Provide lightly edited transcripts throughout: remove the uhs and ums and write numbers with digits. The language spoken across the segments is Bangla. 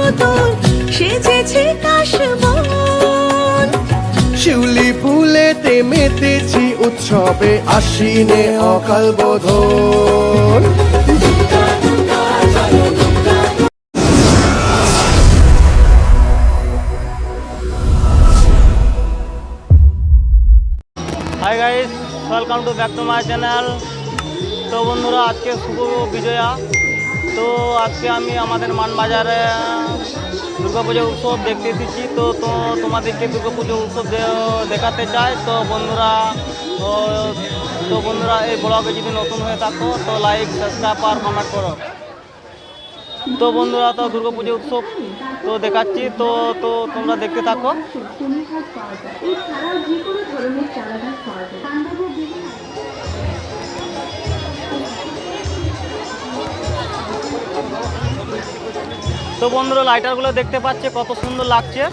নতুন সেজেছে কাশবন। শিউলি ফুলেতে মেতেছি উৎসবে, আশ্বিনে অকাল বোধন। Hi guys, welcome to back to my channel. তো বন্ধুরা, আজকে শুভ বিজয়া। তো আজকে আমি আমাদের মানবাজারে দুর্গাপুজো উৎসব দেখতে এসেছি। তো তোমাদেরকে দুর্গাপুজো উৎসব দেখাতে চাই। তো বন্ধুরা এই ব্লগে যদি নতুন হয়ে থাকো তো লাইক, সাবস্ক্রাইব আর কমেন্ট করো। তো বন্ধুরা, তো দুর্গাপুজো উৎসব তো দেখাচ্ছি। তো তোমরা দেখতে থাকো। তো বন্ধুরা, লাইটারগুলো দেখতে পাচ্ছে কত সুন্দর লাগছে।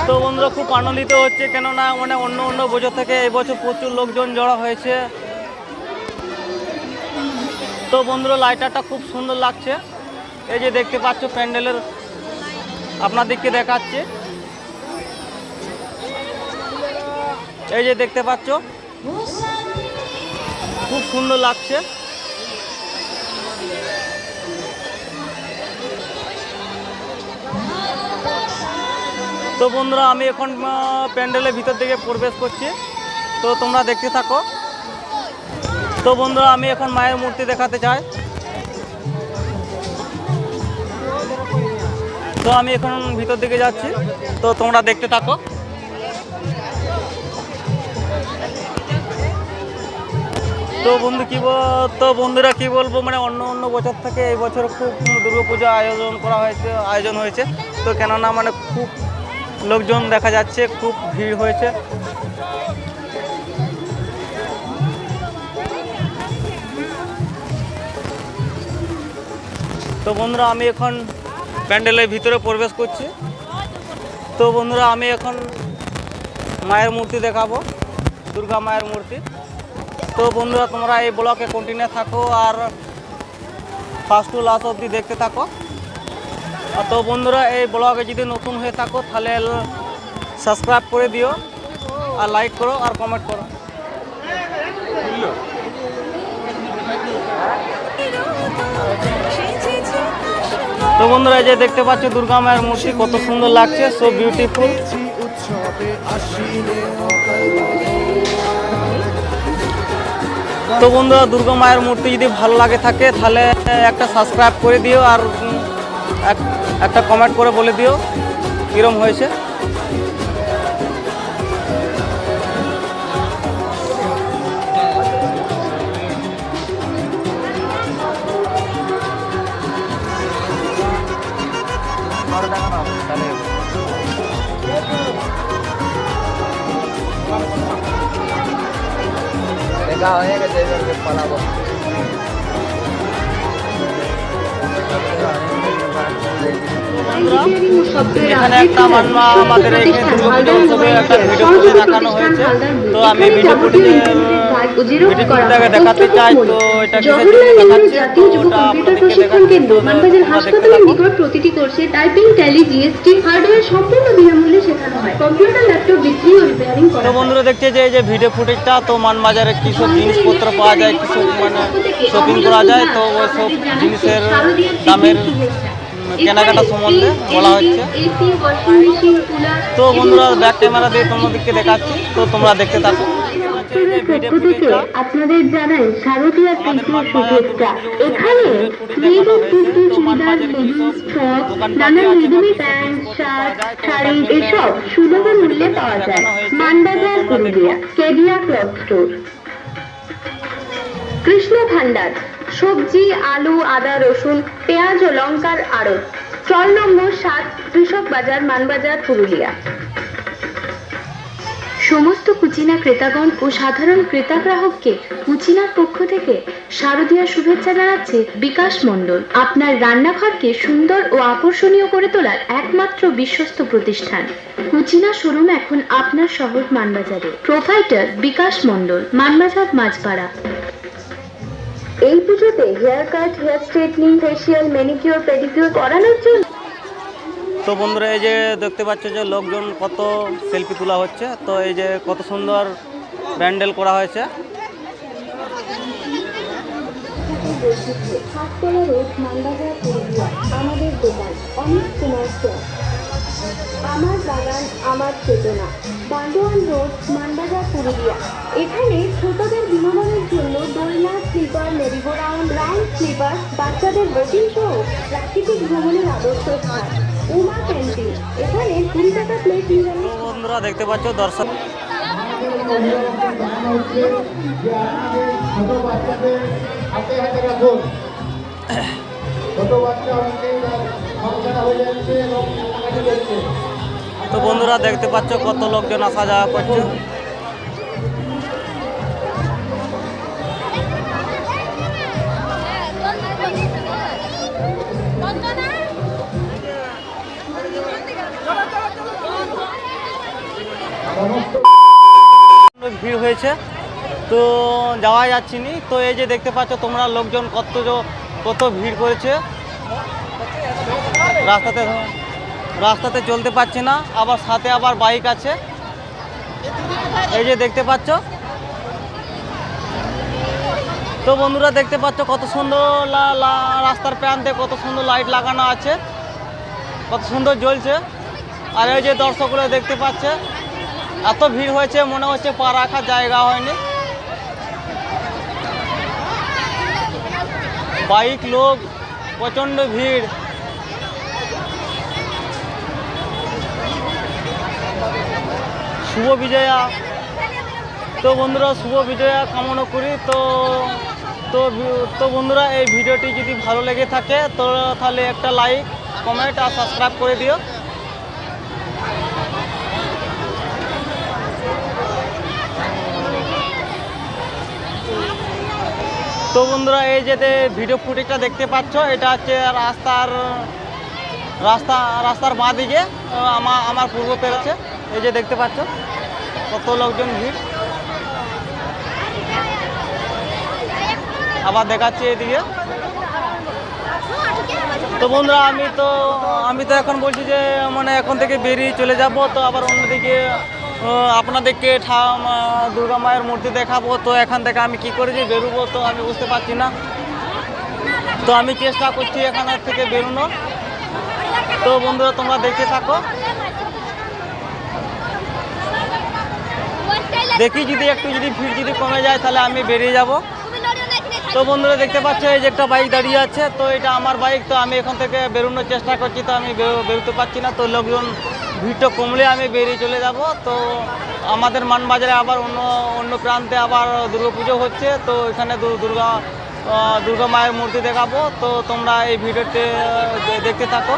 তো বন্ধুরা, খুব আনন্দিত হচ্ছে, কেননা মানে অন্য বছর থেকে এবছর প্রচুর লোকজন জড়ো হয়েছে। তো বন্ধুরা, লাইটারটা খুব সুন্দর লাগছে। এই যে দেখতে পাচ্ছ প্যান্ডেলের, আপনাদেরকে দেখাচ্ছে। এই যে দেখতে পাচ্ছ, খুব সুন্দর লাগছে। তো বন্ধুরা, আমি এখন প্যান্ডেলের ভিতর দিকে প্রবেশ করছি। তো তোমরা দেখতে থাকো। তো বন্ধুরা, আমি এখন মায়ের মূর্তি দেখাতে চাই। তো আমি এখন ভিতর দিকে যাচ্ছি। তো তোমরা দেখতে থাকো। তো বন্ধুরা কি বলবো, মানে অন্য বছর থেকে এই বছর খুব দুর্গাপূজা আয়োজন হয়েছে। তো কেননা মানে খুব লোকজন দেখা যাচ্ছে, খুব ভিড় হয়েছে। তো বন্ধুরা, আমি এখন প্যান্ডেলের ভিতরে প্রবেশ করছি। তো বন্ধুরা, আমি এখন মায়ের মূর্তি দেখাবো, দুর্গা মায়ের মূর্তি। তো বন্ধুরা, তোমরা এই ব্লগে কন্টিনিউ থাকো আর ফার্স্ট টু লাস্ট অবধি দেখতে থাকো। তো বন্ধুরা, এই ব্লগে যদি নতুন হয়ে থাকো তাহলে সাবস্ক্রাইব করে দিও আর লাইক করো আর কমেন্ট করো। তো বন্ধুরা, এই যে দেখতে পাচ্ছ দুর্গা মায়ের মূর্তি কত সুন্দর লাগছে, সো বিউটিফুল। তো বন্ধুরা, দুর্গা মায়ের মূর্তি যদি ভালো লাগে থাকে তাহলে একটা সাবস্ক্রাইব করে দিও আর একটা কমেন্ট করে বলে দিও কিরম হয়েছে। এখানে একটা আমাদের এখানে দুর্গাপুজো উৎসবে একটা ভিডিও ফুটেজ দেখানো হয়েছে। তো আমি ভিডিও ফুটেজটাকে দেখাতে চাই। তো এটা কিসের জন্য দেখাচ্ছি, তো ওটা আপনাদেরকে দেখাচ্ছি। তো হাসপাতালের নিকট প্রতিটি কোর্সে টাইপিং, ট্যালি, জিএসটি হার্ডওয়্যার সম্পূর্ণ বিনামূল্যে শেখানো হয়। কম্পিউটার, ল্যাপটপ বিক্রি ও রিপেয়ারিং করা। তো বন্ধুরা, দেখছে যে এই যে ভিডিও ফুটেজটা, তো মানবাজারে কী সব জিনিসপত্র পাওয়া যায়, কী সব মানে শপিং করা যায়, তো ওই সব জিনিসের দামের কেনাকাটা সম্বন্ধে বলা হচ্ছে। তো বন্ধুরা, ব্যাক ক্যামেরা দিয়ে তোমাদেরকে দেখাচ্ছি। তো তোমরা দেখতে থাকো। আপনাদের জানাই শারদীয়া প্রীতির শুভেচ্ছা। এখানে নানা রেডিমেড প্যান্ট, শার্ট, শাড়ি এসব সুলভ মূল্যে পাওয়া যায়। Manbazar, Purulia, Kedia cloth store. কৃষ্ণ ভান্ডার, সবজি, আলু, আদা, রসুন, পেঁয়াজ ও লঙ্কার আড়ত। স্টল নম্বর 7, কৃষক বাজার, মানবাজার, পুরুলিয়া। সমস্ত কুচিনা ক্রেতাগণ ও সাধারণ ক্রেতা গ্রাহককে কুচিনার পক্ষ থেকে শারদীয়া শুভেচ্ছা জানাচ্ছে বিকাশ মণ্ডল, আপনার রান্নাঘরকে সুন্দর ও আকর্ষণীয় করে তোলার একমাত্র বিশ্বস্ত প্রতিষ্ঠান। কুচিনা শোরুম এখন আপনার শহর মানবাজারে। প্রোভাইডার বিকাশ মণ্ডল, মানবাজার, মাঝপাড়া। এই পুজোতে hair cut, hair straightening, facial, manicure, pedicure করানোর জন্য তো বন্ধুরা এই যে দেখতে পাচ্ছ যে লোকজন কত সেলফি তোলা হচ্ছে। তো এই যে কত সুন্দর প্যান্ডেল করা হয়েছে। হাটতলা রোড, মান্দাগাড়, পুরুলিয়া। আমাদের দোকান অমিত কুমার স্টোর। আমার বাগান আমার চেতনা, বান্দোয়ান রোড, মান্দাগাড়, পুরুলিয়া। এখানে ছোটদের বিনোদনের জন্য দোলনা, স্লিপার, মেরিগোরাউন্ড, রাউন্ড স্লিপার, বাচ্চাদের বোটিং সহ প্রাকৃতিক ভ্রমণের আদর্শ স্থান। উমা ক্যান্টিন, এখানে 20 টাকা প্লেট নিরামিষ। তো বন্ধুরা দেখতে পাচ্ছ দর্শক হাতে হাতে রাখুন। ছোট বাচ্চা অনেকেই সমস্যা হয়ে যাচ্ছে এবং তো বন্ধুরা দেখতে পাচ্ছ কত লোকজন আসা যাওয়া করছে। ভিড় হয়েছে তো যাওয়া যাচ্ছে নি। তো এই যে দেখতে পাচ্ছ তোমরা লোকজন কত ভিড় করেছে। রাস্তাতে চলতে পারছে না, আবার সাথে আবার বাইক আছে। এই যে দেখতে পাচ্ছ। তো বন্ধুরা দেখতে পাচ্ছ কত সুন্দর রাস্তার প্রান্তে কত সুন্দর লাইট লাগানো আছে, কত সুন্দর জ্বলছে। আর এই যে দর্শকগুলো দেখতে পাচ্ছে এত ভিড় হয়েছে মনে হচ্ছে পা রাখার জায়গা হয়নি। বাইক, লোক, প্রচণ্ড ভিড়। শুভ বিজয়া। তো বন্ধুরা শুভ বিজয়া কামনা করি। তো তো তো বন্ধুরা এই ভিডিওটি যদি ভালো লেগে থাকে তো তাহলে একটা লাইক, কমেন্ট আর সাবস্ক্রাইব করে দিও। তো বন্ধুরা এই যে ভিডিও ফুটেজটা দেখতে পাচ্ছ এটা হচ্ছে রাস্তার বাঁ দিকে আমার পূর্ব পেরোচ্ছে। এই যে দেখতে পাচ্ছ কত লোকজন ভিড়। আবার দেখাচ্ছি এদিকে। তো বন্ধুরা আমি তো এখন বলছি যে মানে এখন থেকে বেরিয়ে চলে যাব। তো আবার অন্যদিকে আপনাদেরকে দুর্গা মায়ের মূর্তি দেখাবো। তো এখান থেকে আমি কি করে যে বেরোবো তো আমি বুঝতে পারছি না। তো আমি চেষ্টা করছি এখান থেকে বেরোনোর। তো বন্ধুরা তোমরা দেখতে থাকো, দেখি যদি ভিড় যদি কমে যায় তাহলে আমি বেরিয়ে যাব। তো বন্ধুরা দেখতে পাচ্ছ এই যে একটা বাইক দাঁড়িয়ে আছে। তো এটা আমার বাইক। তো আমি এখান থেকে বেরোনোর চেষ্টা করছি, তো আমি বেরোতে পারছি না। তো লোকজন ভিড়টা কমলে আমি বেরিয়ে চলে যাব। তো আমাদের মানবাজারে আবার অন্য প্রান্তে আবার দুর্গাপুজো হচ্ছে। তো এখানে দুর্গা মায়ের মূর্তি দেখাবো। তো তোমরা এই ভিডিওতে দেখতে থাকো।